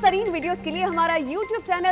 ترین videos کے لیے ہمارا YouTube چینل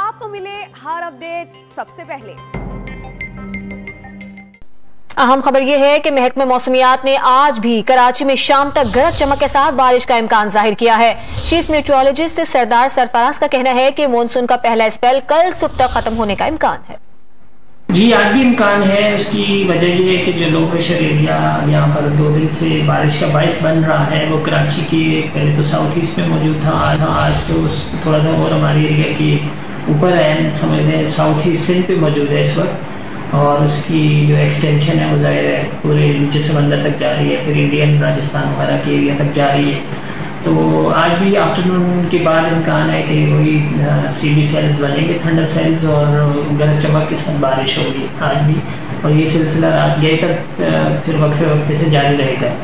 آپ کو ملے ہر اپڈیٹ سب سے پہلے۔ اہم خبر یہ ہے کہ محکمہ موسمیات نے آج بھی کراچی میں شام تک گرج چمک کے ساتھ بارش کا امکان ظاہر کیا ہے۔ چیف میٹرولوجسٹ سردار سرفراز کا کہنا ہے کہ مونسون کا پہلا اسپیل کل صبح تک ختم ہونے کا امکان ہے۔ جی آج بھی امکان ہے، اس کی وجہ یہ ہے کہ جو لو پریشر ایریا یہاں پر 2 دن سے بارش کا باعث بن رہا ہے وہ کراچی کے پہلے تو ساؤتھ ایسٹ میں موجود تھا، آج تو تھوڑا سا اور ہماری ایریا کی اوپر ہے، سمجھ لیں ساؤتھ ایسٹ سندھ پہ موجود ہے اس وقت، اور اس کی جو ایکسٹینشن ہے وہ ظاہر ہے پورے نیچے سمندر تک جا رہی ہے، پھر انڈین راجستھان وغیرہ کے ایریا تک جا رہی ہے۔ تو آج بھی آفٹرنون کے بعد امکان ہے کہ وہی سی بی سیلز بنیں گے، تھنڈر سیلز، اور گرج چمک کے ساتھ بارش ہوگی آج بھی، اور یہ سلسلہ رات گئے تک پھر وقفے سے جاری رہے گا۔